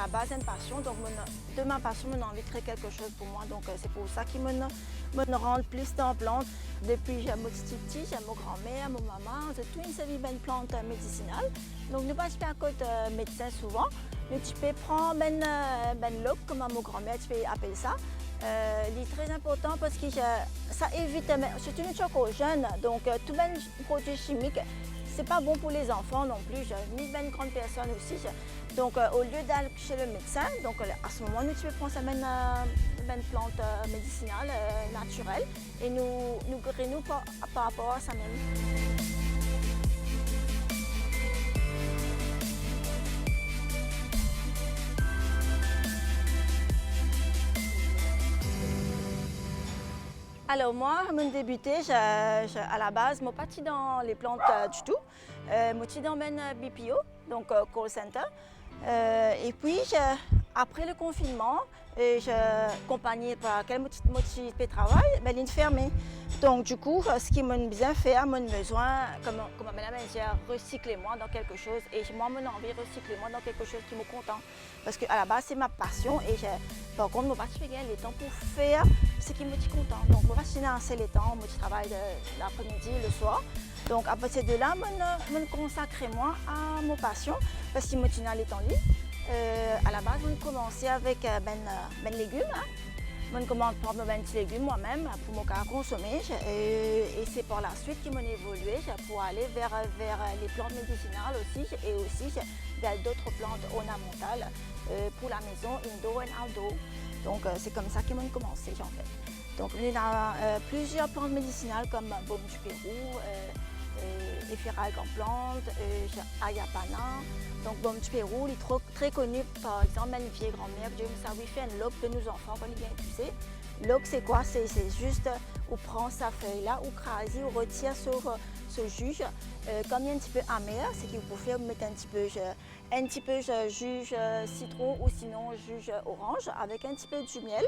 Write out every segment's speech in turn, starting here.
la base une passion, donc de ma passion, j'ai envie de créer quelque chose pour moi. Donc c'est pour ça qu'il me rend plus dans la plante. Depuis j'ai mon petit, j'ai mon grand-mère, mon maman, j'ai toute une série de plantes médicinales. Donc nous passons à côté médecin souvent. Mais tu peux prendre l'eau, comme mon grand-mère, tu peux appeler ça. Il est très important parce que ça évite, surtout une choco jeune, donc tout les produits chimiques, c'est pas bon pour les enfants non plus, ni une grande personne aussi. Donc au lieu d'aller chez le médecin, donc à ce moment, tu peux prendre une plante médicinale naturelle et nous guérir par rapport à ça même. Alors moi, j'ai débuté à la base, je ne suis pas dans les plantes du tout. Je suis dans le BPO, donc call center. Et puis, après le confinement, je suis accompagnée par quel motif de travail, mais il est fermé. Donc du coup, ce qui m'a bien fait, j'ai besoin, comme madame dit, recycler moi dans quelque chose. Et moi, j'ai envie de recycler moi dans quelque chose qui me content. Parce qu'à la base, c'est ma passion. Et par contre, je ne vais pas les temps pour faire ce qui me dit content. Donc, je vais financer les temps, je travaille l'après-midi, le soir. Donc, à partir de là, je me consacre moi à ma passion parce que je me tiens les temps libres. À la base, je commençais avec ben légumes. Je commence par mes petits légumes moi-même pour me consommer. Et c'est par la suite que j'ai évolué pour aller vers les plantes médicinales aussi et aussi vers d'autres plantes ornementales pour la maison, indoor et outdoor. Donc c'est comme ça que j'ai commencé en fait. Donc il y a plusieurs plantes médicinales comme baume du Pérou, Éphérailles en plante, Ayapana. Donc baume du Pérou, il est très connu par exemple ma vieille grand-mère, ça lui fait un loc de nos enfants quand il vient pousser. Loc c'est quoi? C'est juste on prend sa feuille là, on crase, on retire sur ce jus. Comme il est un petit peu amer, c'est qu'il faut faire mettre un petit peu jus citron ou sinon jus orange avec un petit peu de miel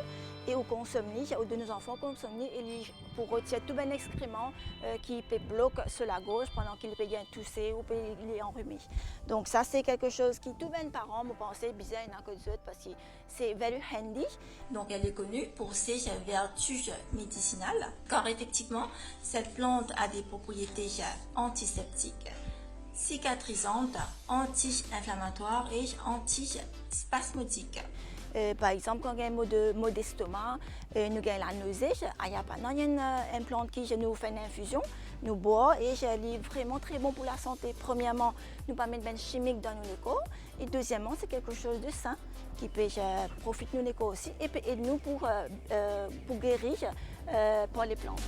et on consomme ou de nos enfants consomment pour retirer tout un excrément qui peut bloquer sur la gorge pendant qu'il peut bien tousser ou il est enrhumé. Donc ça c'est quelque chose qui tout les parents me pensaient bizarre et que d'autres parce que c'est very handy. Donc elle est connue pour ses vertus médicinales car effectivement cette plante a des propriétés antiseptiques, cicatrisantes, anti-inflammatoires et antispasmodiques. Par exemple, quand il y a un mot d'estomac, nous avons la nausée, il y a une plante qui nous fait une infusion, nous boivons et c'est vraiment très bon pour la santé. Premièrement, nous ne pas mettre de chimiques dans nos corps et deuxièmement, c'est quelque chose de sain qui peut profiter de nos corps aussi et peut aider nous pour guérir par les plantes.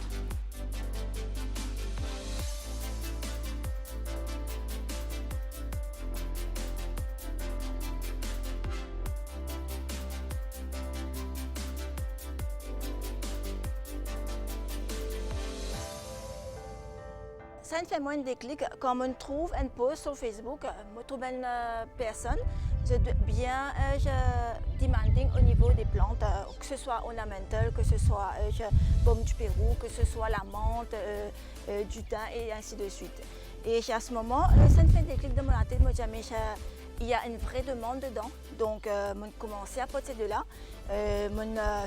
Ça me fait moins de déclic quand on trouve un post sur Facebook, je trouve une personne bien demanding au niveau des plantes, que ce soit ornemental, que ce soit baume du Pérou, que ce soit la menthe, du thym et ainsi de suite. Et à ce moment, ça me fait un déclic dans ma tête, il y a une vraie demande dedans. Donc, je commencé à partir de là. Je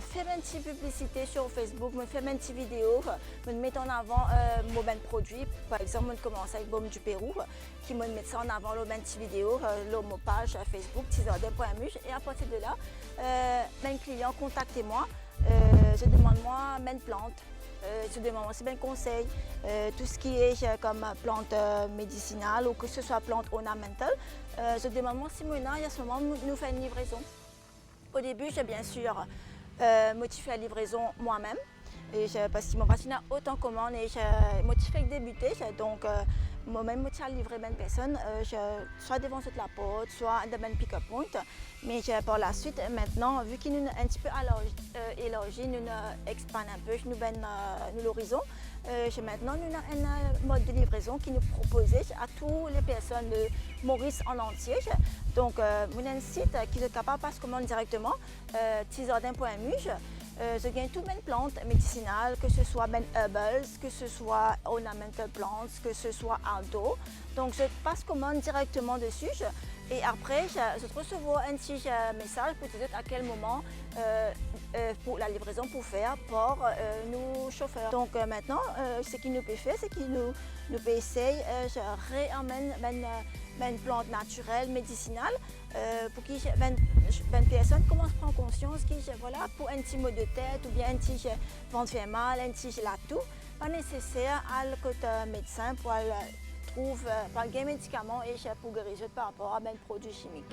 fais une petite publicité sur Facebook, je fais une petite vidéo, je mets en avant mon produit. Par exemple, je commence avec baume du Pérou, qui me met ça en avant, une petite vidéo, ma page Facebook, tizardin.mu. Et à partir de là, mes clients contactent moi, je demande moi une plante. Je demande aussi bien conseil, tout ce qui est comme plante médicinale ou que ce soit plante ornementale. Je demande moi si maintenant, à ce moment, nous faisons une livraison. Au début, j'ai bien sûr motivé la livraison moi-même. Parce que mon patient a autant de commandes et j'ai motivé que débuter. Donc, moi-même, je livrer une personne, soit devant la porte, soit dans un pick-up point. Mais par la suite, maintenant, vu qu'il nous un petit peu élargi, nous expand un peu l'horizon. Maintenant, nous avons un mode de livraison qui nous propose à toutes les personnes de Maurice en entier. Donc, nous avons un site qui est capable de passer commande directement, tizardin.mu. je gagne toutes mes plantes médicinales, que ce soit ben herbals, que ce soit ornamental plants, que ce soit outdoor. Donc je passe commande directement dessus et après je reçois un petit message pour te dire à quel moment pour la livraison pour faire pour nos chauffeurs. Donc maintenant, ce qu'il nous peut faire, c'est qu'il nous peut essayer, je réamène une plante naturelle, médicinale, pour que une personne commence à prendre conscience que voilà, pour un petit mot de tête ou bien un petit ventre fait mal, un petit tout, pas nécessaire à le côté médecin pour trouver un médicament et pour guérir par rapport à un produit chimique.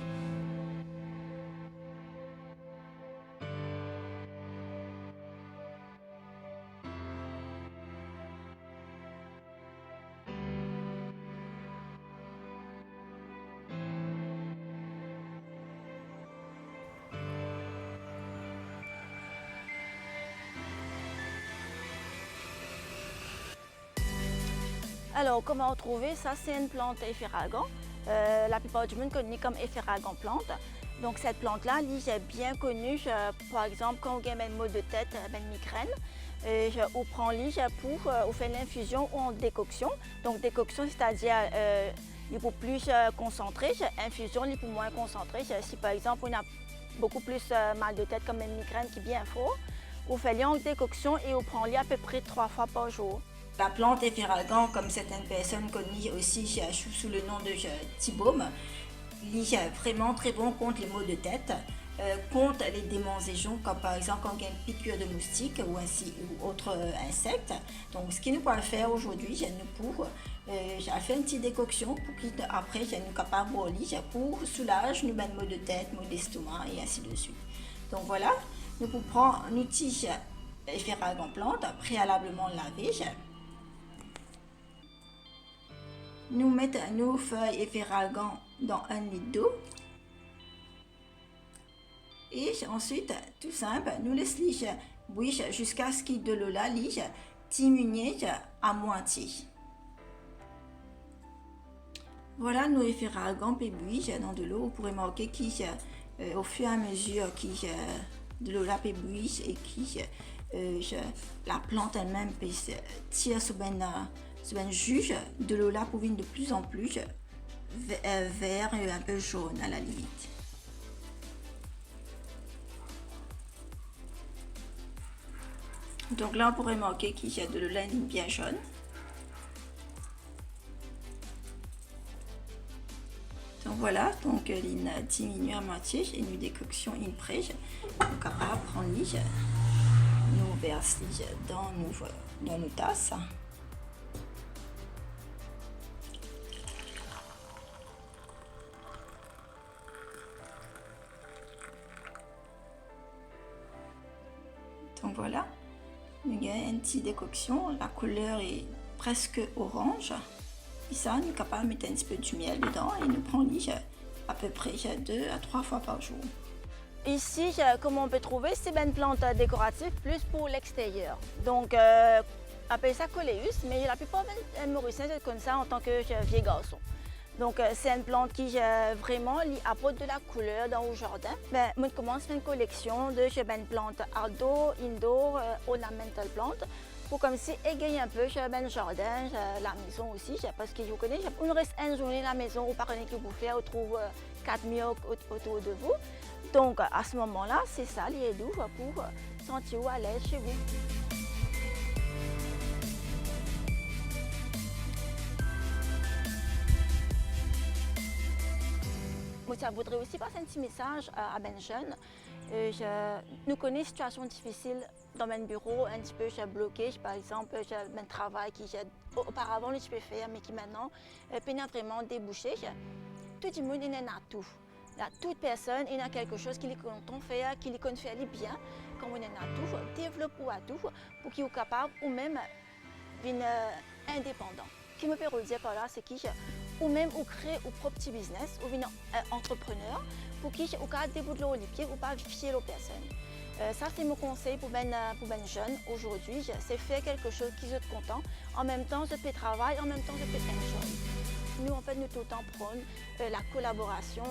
Alors, comment trouver ça? C'est une plante efferalgan. La plupart du monde connaît comme efferalgan plante. Donc, cette plante-là, est bien connue, par exemple, quand on a un mal de tête, une migraine. On prend pour faire l'infusion ou en décoction. Donc, décoction, c'est-à-dire il est plus concentré, infusion, il est moins concentré. Si par exemple, on a beaucoup plus mal de tête comme une migraine qui est bien fort, on fait en décoction et on prend à peu près 3 fois par jour. La plante efferalgan, comme certaines personnes connaissent aussi sous le nom de Thibaume, il est vraiment très bon contre les maux de tête, contre les démangeaisons, comme par exemple quand il y a une piqûre de moustique ou autre insecte. Donc, ce qu'il nous peut faire aujourd'hui, j'ai fait une petite décoction pour qu'après, j'ai nous capable pour soulager nos maux de tête, maux d'estomac et ainsi de suite. Donc voilà, nous pouvons prendre un outil efferalgan plante préalablement lavé. Nous mettons nos feuilles efferalgan dans 1 litre d'eau. Et ensuite, tout simple, nous laissons bouillir jusqu'à ce que de l'eau là diminue à moitié. Voilà, nos efferalgan peut bouillir dans de l'eau. Vous pourrez marquer qu'au fur et à mesure de l'eau là peut bouillir et la plante elle-même peut tirer sur un jus de l'eau là pour venir de plus en plus vert et un peu jaune à la limite. Donc là on pourrait marquer qu'il y a de l'eau là bien jaune. Donc voilà, donc il diminue à moitié, j'ai une décoction in près, donc capable de prendre nous verser dans nos tasses. Donc voilà, il y a une petite décoction, la couleur est presque orange. Et ça, nous sommes capables de mettre un petit peu de miel dedans et nous prenons à peu près 2 à 3 fois par jour. Ici, comme on peut trouver, c'est une plante décorative plus pour l'extérieur. Donc, on appelle ça coléus, mais la plupart des Mauriciens connaissent ça en tant que vieux garçon. Donc, c'est une plante qui vraiment apporte de la couleur dans le jardin. On commence une collection de plantes outdoor, indoor, ornamental plantes pour comme si égayer un peu le jardin, la maison aussi, parce que vous connaissez, on reste une journée à la maison, ou par exemple, vous faire, on trouve 4 murs autour de vous. Donc, à ce moment-là, c'est ça, les doux pour sentir à l'aise chez vous. Moi, ça voudrais aussi passer un petit message à Ben jeunes. Nous connaissons une situation difficile dans mon bureau, un petit peu bloqué. Par exemple, j'ai un travail qui auparavant je peux faire, mais qui maintenant peut vraiment déboucher. Tout le monde en a tout. Toute personne il a quelque chose qu'il compte faire, qu'il compte faire bien. Comme on en a tout, développe ou à tout pour qu'il soit capable ou même indépendant. Ce qui me peut dire par là, c'est qu'il ou même ou créer un propre petit business ou une entrepreneur pour qui ou cas débouler les pieds ou pas fier aux personnes. Ça c'est mon conseil pour ben jeune aujourd'hui, c'est faire quelque chose qui est content. En même temps je peux travailler, en même temps je peux enjoy. nous en fait nous tout le temps prône la collaboration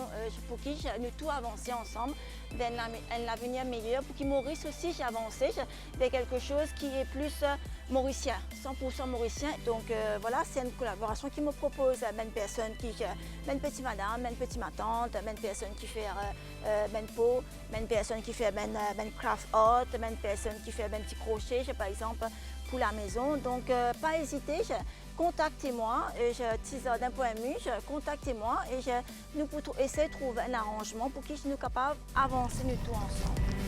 pour qui nous tout avancer ensemble vers un avenir meilleur pour que Maurice aussi j'ai avancé vers quelque chose qui est plus mauricien, 100% mauricien. Donc voilà, c'est une collaboration qui me propose une personne qui une petite madame, une petite ma tante, une personne qui fait ben pot, une personne qui fait ben craft art, une personne qui fait ben petit crochet, par exemple pour la maison. Donc pas hésiter, contactez-moi, teaserdin.mu, contactez-moi et nous pouvons essayer de trouver un arrangement pour que nous soyons capables d'avancer nous tous ensemble.